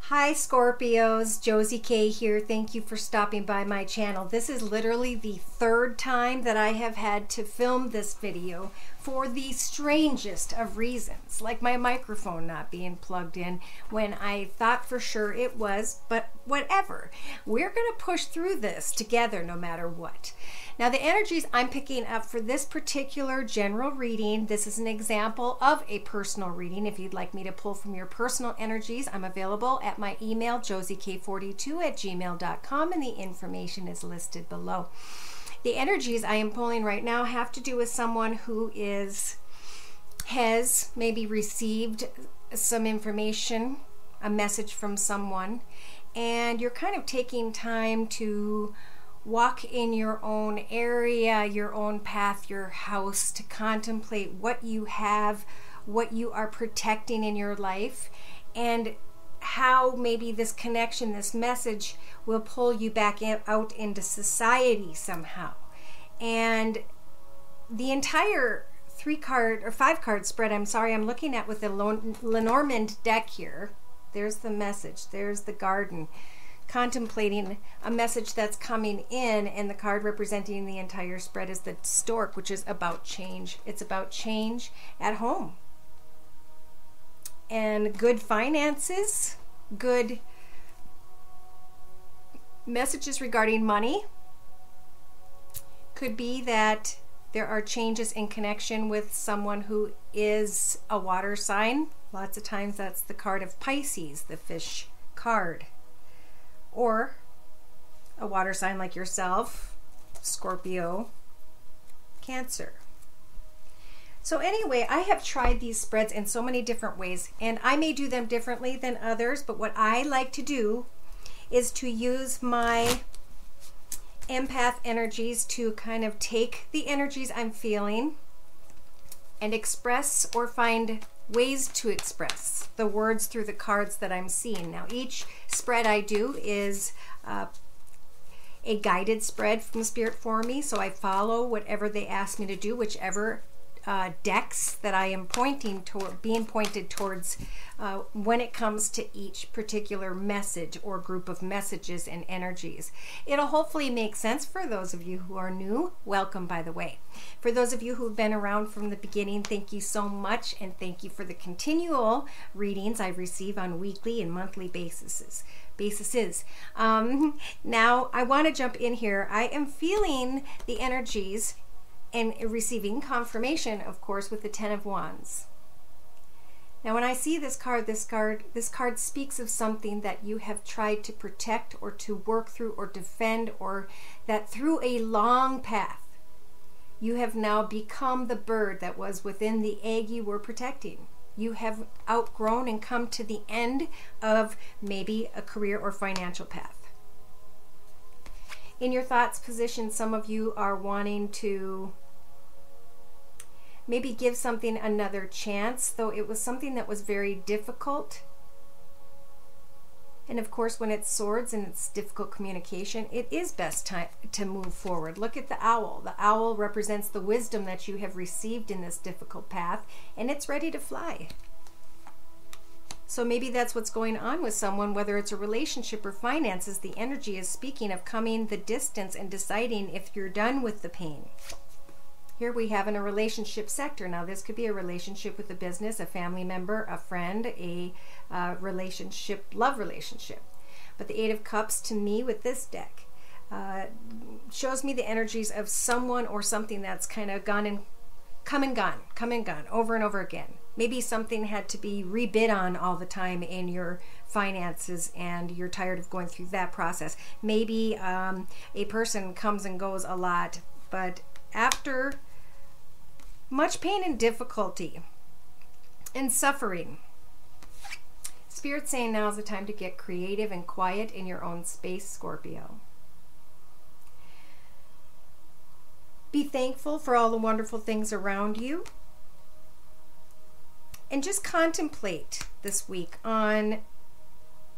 Hi Scorpios, Josie K here. Thank you for stopping by my channel. This is literally the third time that I have had to film this video for the strangest of reasons, like my microphone not being plugged in when I thought for sure it was, but whatever. We're going to push through this together no matter what. Now the energies I'm picking up for this particular general reading, this is an example of a personal reading. If you'd like me to pull from your personal energies, I'm available at my email, josiek42@gmail.com, and the information is listed below. The energies I am pulling right now have to do with someone who has maybe received some information, a message from someone, and you're kind of taking time to walk in your own area, your own path, your house, to contemplate what you have, what you are protecting in your life, and how maybe this connection, this message will pull you back out into society somehow. And the entire 5-card spread, I'm looking at with the Lenormand deck here. There's the message, there's the garden, contemplating a message that's coming in, and the card representing the entire spread is the stork, which is about change. It's about change at home and good finances, good messages regarding money. Could be that there are changes in connection with someone who is a water sign. Lots of times that's the card of Pisces, the fish card. Or a water sign like yourself, Scorpio, Cancer. So anyway, I have tried these spreads in so many different ways, and I may do them differently than others, but what I like to do is to use my empath energies to kind of take the energies I'm feeling and express, or find ways to express the words through the cards that I'm seeing. Now each spread I do is a guided spread from Spirit for me, so I follow whatever they ask me to do, whichever decks that I am being pointed towards when it comes to each particular message or group of messages and energies. It'll hopefully make sense for those of you who are new. Welcome, by the way. For those of you who've been around from the beginning, thank you so much, and thank you for the continual readings I receive on weekly and monthly basis. Now I want to jump in here. I am feeling the energies and receiving confirmation, of course, with the Ten of Wands. Now when I see this card speaks of something that you have tried to protect or to work through or defend, or that through a long path you have now become the bird that was within the egg you were protecting. You have outgrown and come to the end of maybe a career or financial path. In your thoughts position, some of you are wanting to maybe give something another chance, though it was something that was very difficult. And of course, when it's swords and it's difficult communication, it is best time to move forward. Look at the owl. The owl represents the wisdom that you have received in this difficult path, and it's ready to fly. So maybe that's what's going on with someone, whether it's a relationship or finances. The energy is speaking of coming the distance and deciding if you're done with the pain. Here we have in a relationship sector. Now this could be a relationship with a business, a family member, a friend, a relationship, love relationship. But the Eight of Cups to me with this deck shows me the energies of someone or something that's kind of come and gone over and over again. Maybe something had to be rebid on all the time in your finances, and you're tired of going through that process. Maybe a person comes and goes a lot, but after much pain and difficulty and suffering, Spirit's saying now is the time to get creative and quiet in your own space, Scorpio. Be thankful for all the wonderful things around you, and just contemplate this week on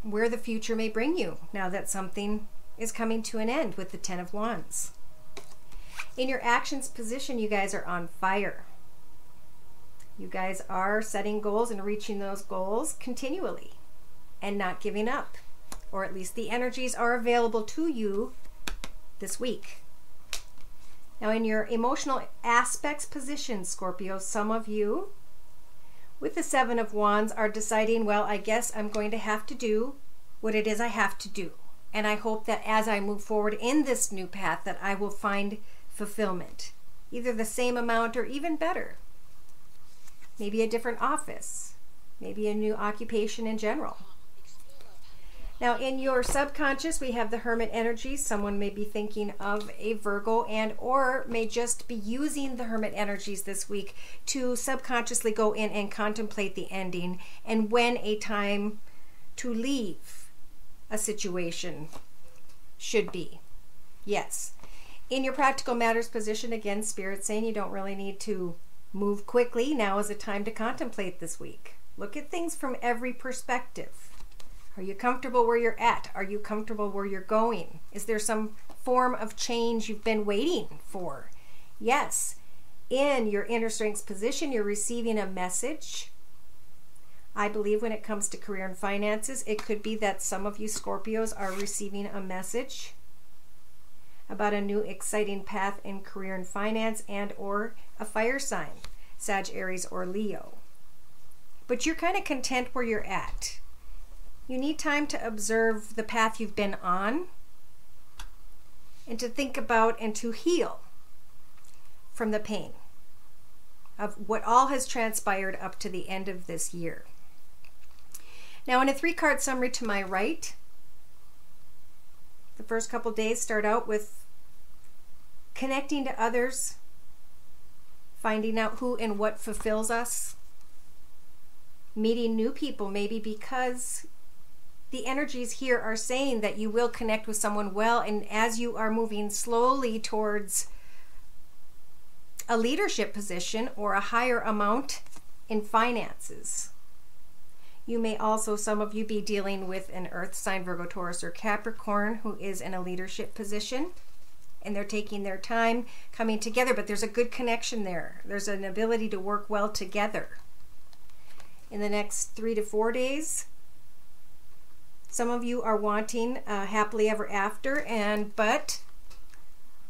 where the future may bring you now that something is coming to an end with the Ten of Wands. In your actions position, you guys are on fire. You guys are setting goals and reaching those goals continually. and not giving up. Or at least the energies are available to you this week. Now in your emotional aspects position, Scorpio, some of you with the Seven of Wands are deciding, well, I guess I'm going to have to do what it is I have to do. And I hope that as I move forward in this new path that I will find fulfillment. Either the same amount or even better. Maybe a different office. Maybe a new occupation in general. Now in your subconscious, we have the Hermit energy. Someone may be thinking of a Virgo and or may just be using the Hermit energies this week to subconsciously go in and contemplate the ending and when a time to leave a situation should be. Yes. In your practical matters position, again, Spirit's saying you don't really need to move quickly. Now is a time to contemplate this week. Look at things from every perspective. Are you comfortable where you're at? Are you comfortable where you're going? Is there some form of change you've been waiting for? Yes. In your inner strengths position, you're receiving a message. I believe when it comes to career and finances, it could be that some of you Scorpios are receiving a message about a new exciting path in career and finance and or a fire sign, Sag, Aries, or Leo. But you're kind of content where you're at. You need time to observe the path you've been on and to think about and to heal from the pain of what all has transpired up to the end of this year. Now in a 3-card summary to my right, the first couple days start out with connecting to others, finding out who and what fulfills us, meeting new people, maybe because the energies here are saying that you will connect with someone well, and as you are moving slowly towards a leadership position or a higher amount in finances. You may also, some of you, be dealing with an earth sign, Virgo, Taurus, or Capricorn, who is in a leadership position, and they're taking their time coming together, but there's a good connection there. There's an ability to work well together. In the next 3 to 4 days, some of you are wanting happily ever after, but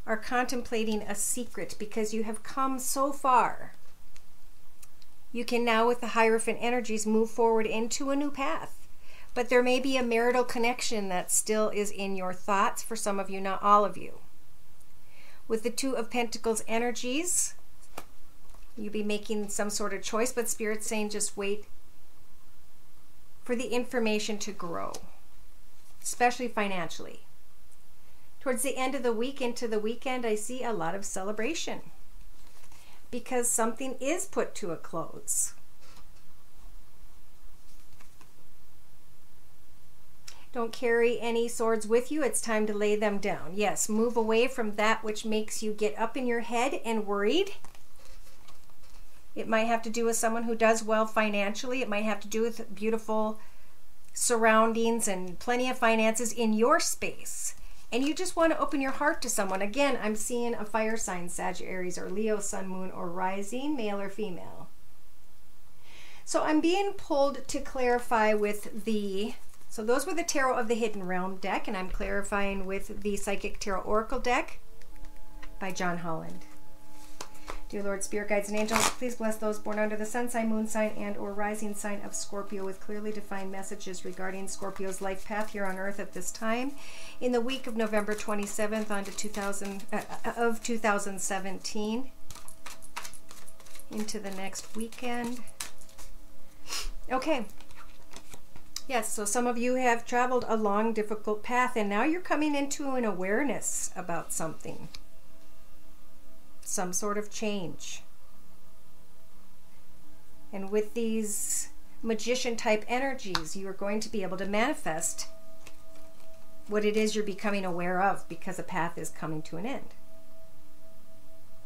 are contemplating a secret because you have come so far. You can now, with the Hierophant energies, move forward into a new path. But there may be a marital connection that still is in your thoughts for some of you, not all of you. With the Two of Pentacles energies, you'll be making some sort of choice, but Spirit's saying just wait for the information to grow, especially financially. Towards the end of the week into the weekend, I see a lot of celebration because something is put to a close. Don't carry any swords with you. It's time to lay them down. Yes, move away from that which makes you get up in your head and worried. It might have to do with someone who does well financially. It might have to do with beautiful surroundings and plenty of finances in your space. And you just want to open your heart to someone. Again, I'm seeing a fire sign, Sag, Aries, or Leo, Sun, Moon, or Rising, male or female. So I'm being pulled to clarify with so those were the Tarot of the Hidden Realm deck, and I'm clarifying with the Psychic Tarot Oracle deck by John Holland. Dear Lord, Spirit Guides, and Angels, please bless those born under the Sun sign, Moon sign, and or Rising sign of Scorpio with clearly defined messages regarding Scorpio's life path here on Earth at this time in the week of November 27th on to 2017 into the next weekend. Okay. Yes, so some of you have traveled a long, difficult path, and now you're coming into an awareness about something. Some sort of change. And with these magician type energies, you are going to be able to manifest what it is you're becoming aware of because a path is coming to an end.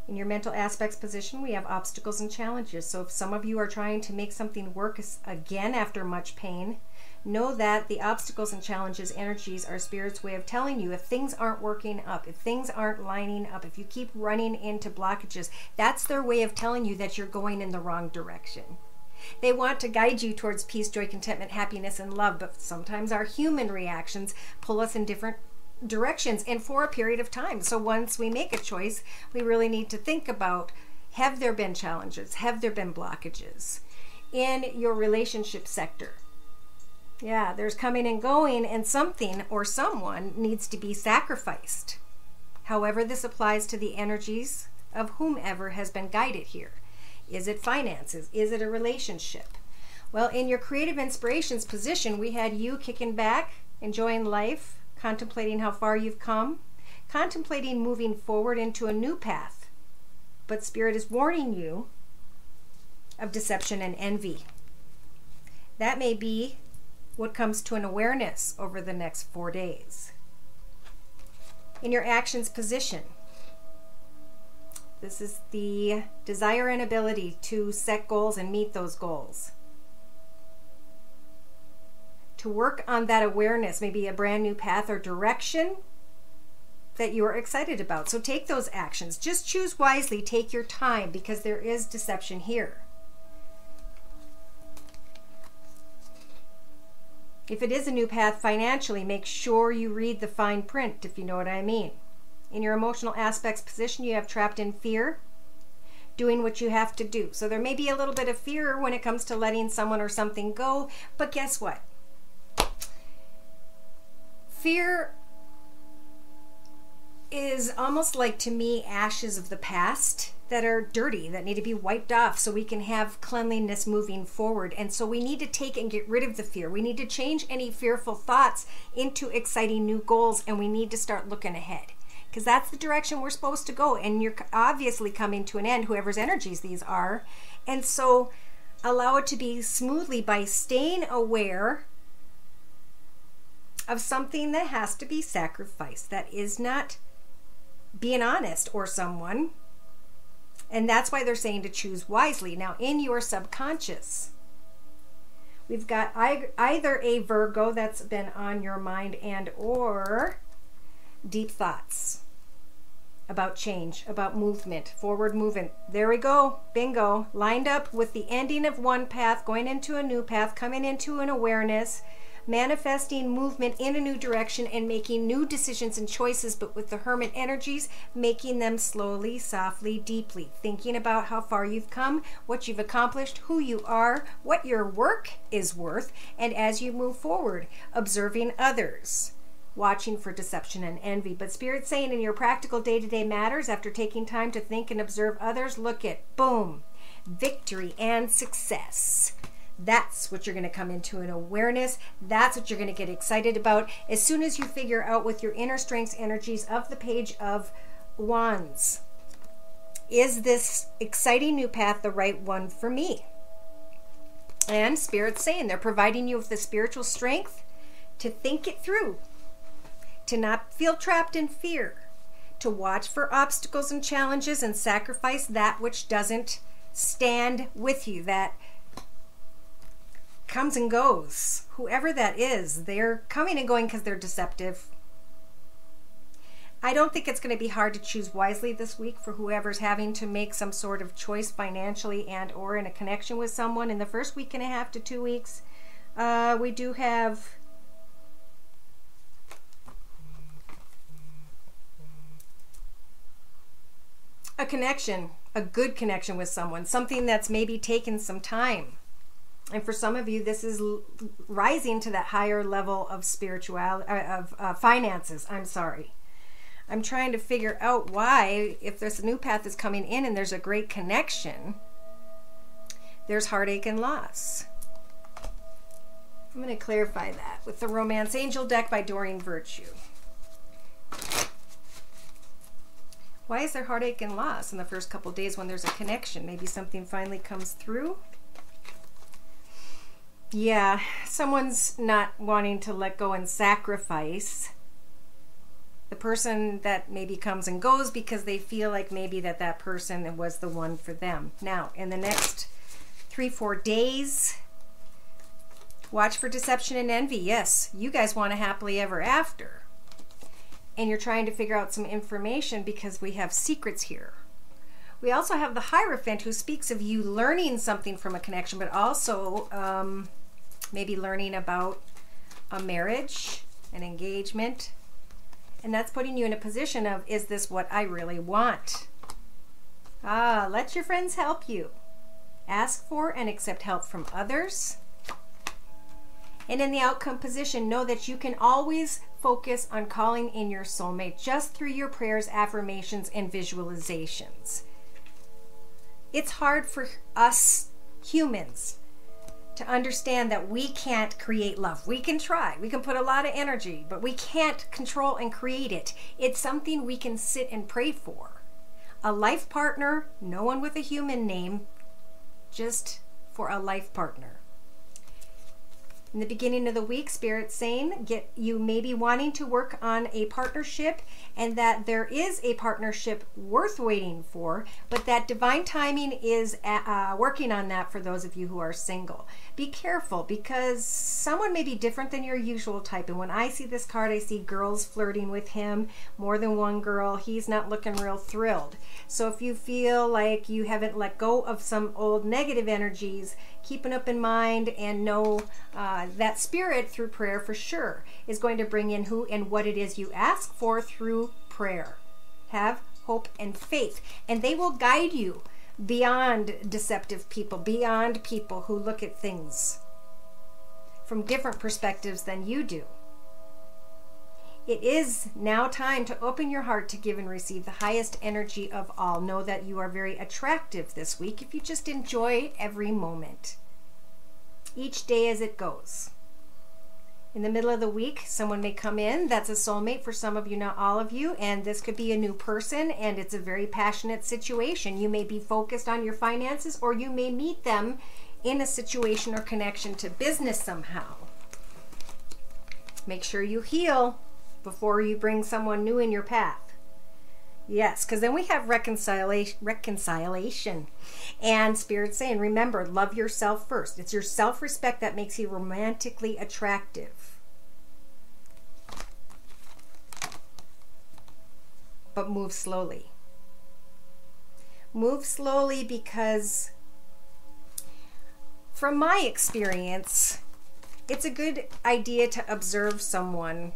In your mental aspects position, we have obstacles and challenges. So if some of you are trying to make something work again after much pain, know that the obstacles and challenges energies are Spirit's way of telling you if things aren't working up, if things aren't lining up, if you keep running into blockages, that's their way of telling you that you're going in the wrong direction. They want to guide you towards peace, joy, contentment, happiness, and love, but sometimes our human reactions pull us in different directions and for a period of time. So once we make a choice, we really need to think about, have there been challenges? Have there been blockages in your relationship sector? Yeah, there's coming and going, and something or someone needs to be sacrificed. However, this applies to the energies of whomever has been guided here. Is it finances? Is it a relationship? Well, in your creative inspirations position, we had you kicking back, enjoying life, contemplating how far you've come, contemplating moving forward into a new path. But Spirit is warning you of deception and envy. That may be what comes to an awareness over the next 4 days. In your actions position, this is the desire and ability to set goals and meet those goals. To work on that awareness, maybe a brand new path or direction that you are excited about. So take those actions. Just choose wisely. Take your time, because there is deception here. If it is a new path financially, make sure you read the fine print, if you know what I mean. In your emotional aspects position, you have trapped in fear, doing what you have to do. So there may be a little bit of fear when it comes to letting someone or something go, but guess what? Fear is almost like, to me, ashes of the past that are dirty, that need to be wiped off so we can have cleanliness moving forward. And so we need to take and get rid of the fear. We need to change any fearful thoughts into exciting new goals, and we need to start looking ahead, because that's the direction we're supposed to go. And you're obviously coming to an end, whoever's energies these are. And so allow it to be smoothly by staying aware of something that has to be sacrificed, that is not being honest or someone. And that's why they're saying to choose wisely. Now, in your subconscious, we've got either a Virgo that's been on your mind, and or deep thoughts about change, about movement, forward movement. There we go. Bingo. Lined up with the ending of one path, going into a new path, coming into an awareness, manifesting movement in a new direction, and making new decisions and choices, but with the Hermit energies, making them slowly, softly, deeply, thinking about how far you've come, what you've accomplished, who you are, what your work is worth, and as you move forward, observing others, watching for deception and envy. But Spirit's saying in your practical day-to-day matters, after taking time to think and observe others, look at, boom, victory and success. That's what you're going to come into an awareness. That's what you're going to get excited about as soon as you figure out with your inner strengths energies of the Page of Wands. Is this exciting new path the right one for me? And Spirit's saying they're providing you with the spiritual strength to think it through, to not feel trapped in fear, to watch for obstacles and challenges and sacrifice that which doesn't stand with you, that comes and goes. Whoever that is, they're coming and going because they're deceptive. I don't think it's going to be hard to choose wisely this week for whoever's having to make some sort of choice financially and or in a connection with someone in the first week and a half to 2 weeks. We do have a connection, a good connection with someone, something that's maybe taken some time. And for some of you, this is rising to that higher level of spirituality, of finances. I'm trying to figure out why, if there's a new path is coming in and there's a great connection, there's heartache and loss. I'm going to clarify that with the Romance Angel deck by Doreen Virtue. Why is there heartache and loss in the first couple days when there's a connection? Maybe something finally comes through. Yeah, someone's not wanting to let go and sacrifice the person that maybe comes and goes because they feel like maybe that person was the one for them. Now, in the next 3-4 days, watch for deception and envy. Yes, you guys want a happily ever after. And you're trying to figure out some information because we have secrets here. We also have the Hierophant, who speaks of you learning something from a connection, but also maybe learning about a marriage, an engagement. And that's putting you in a position of, is this what I really want? Let your friends help you. Ask for and accept help from others. And in the outcome position, know that you can always focus on calling in your soulmate just through your prayers, affirmations, and visualizations. It's hard for us humans to understand that we can't create love. We can try. We can put a lot of energy, but we can't control and create it. It's something we can sit and pray for. A life partner, no one with a human name, just for a life partner. In the beginning of the week, Spirit's saying you may be wanting to work on a partnership, and that there is a partnership worth waiting for, but that divine timing is working on that for those of you who are single. Be careful, because someone may be different than your usual type. And when I see this card, I see girls flirting with him, more than one girl. He's not looking real thrilled. So if you feel like you haven't let go of some old negative energies, keep it up in mind, and know that Spirit, through prayer for sure, is going to bring in who and what it is you ask for through prayer. Have hope and faith, and they will guide you beyond deceptive people, beyond people who look at things from different perspectives than you do. It is now time to open your heart to give and receive the highest energy of all. Know that you are very attractive this week if you just enjoy every moment, each day as it goes. In the middle of the week, someone may come in that's a soulmate for some of you, not all of you, and this could be a new person, and it's a very passionate situation. You may be focused on your finances, or you may meet them in a situation or connection to business somehow. Make sure you heal before you bring someone new in your path. Yes, because then we have reconciliation. And Spirit's saying, remember, love yourself first. It's your self-respect that makes you romantically attractive. But move slowly. Move slowly, because from my experience, it's a good idea to observe someone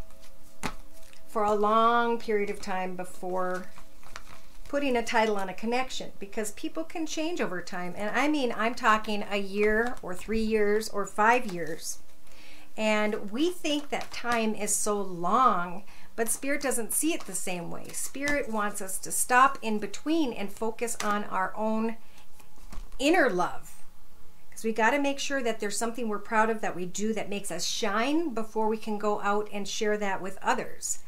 for a long period of time before putting a title on a connection, because people can change over time. And I mean, I'm talking a year or 3 years or 5 years. And we think that time is so long, but Spirit doesn't see it the same way. Spirit wants us to stop in between and focus on our own inner love. Because we got to make sure that there's something we're proud of that we do that makes us shine before we can go out and share that with others.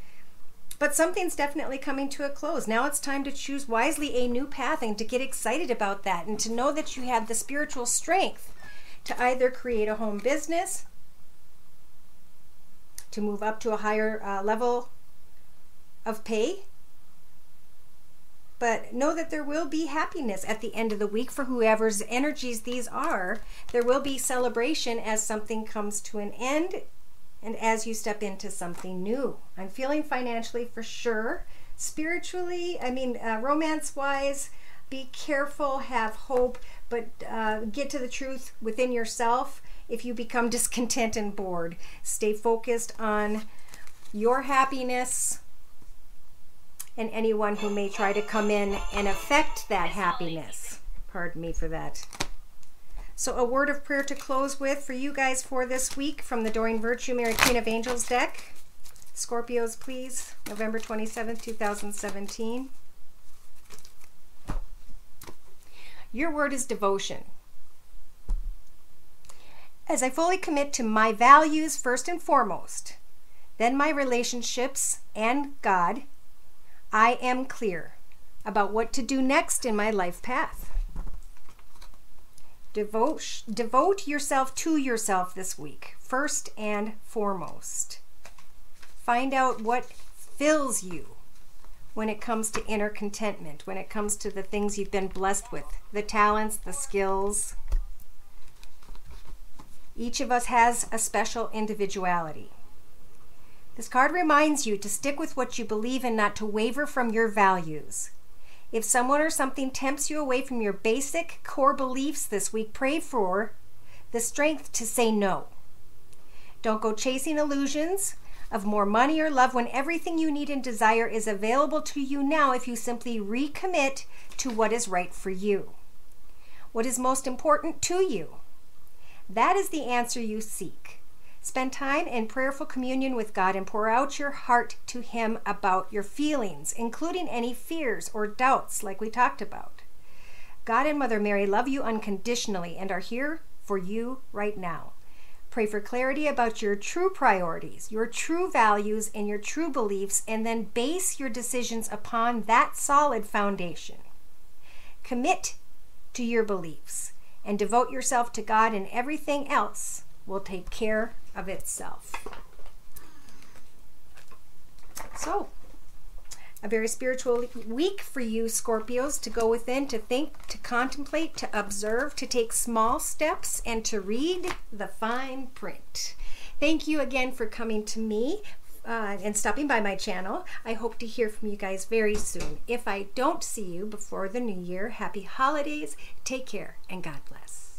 But something's definitely coming to a close. Now it's time to choose wisely a new path, and to get excited about that, and to know that you have the spiritual strength to either create a home business, to move up to a higher level of pay. But know that there will be happiness at the end of the week for whoever's energies these are. There will be celebration as something comes to an end, and as you step into something new. I'm feeling financially for sure. Spiritually, romance-wise, be careful, have hope, but get to the truth within yourself. If you become discontent and bored, stay focused on your happiness and anyone who may try to come in and affect that happiness. Pardon me for that. So a word of prayer to close with for you guys for this week from the Doreen Virtue Mary Queen of Angels deck. Scorpios, please. November 27th, 2017. Your word is devotion. As I fully commit to my values first and foremost, then my relationships and God, I am clear about what to do next in my life path. Devote yourself to yourself this week, first and foremost. Find out what fills you when it comes to inner contentment, when it comes to the things you've been blessed with, the talents, the skills. Each of us has a special individuality. This card reminds you to stick with what you believe in, not to waver from your values. If someone or something tempts you away from your basic core beliefs this week, pray for the strength to say no. Don't go chasing illusions of more money or love when everything you need and desire is available to you now if you simply recommit to what is right for you. What is most important to you? That is the answer you seek. Spend time in prayerful communion with God and pour out your heart to Him about your feelings, including any fears or doubts like we talked about. God and Mother Mary love you unconditionally and are here for you right now. Pray for clarity about your true priorities, your true values, and your true beliefs, and then base your decisions upon that solid foundation. Commit to your beliefs and devote yourself to God, and everything else will take care of itself. So, a very spiritual week for you Scorpios, to go within, to think, to contemplate, to observe, to take small steps, and to read the fine print. Thank you again for coming to me and stopping by my channel. I hope to hear from you guys very soon. If I don't see you before the new year, happy holidays, take care, and God bless.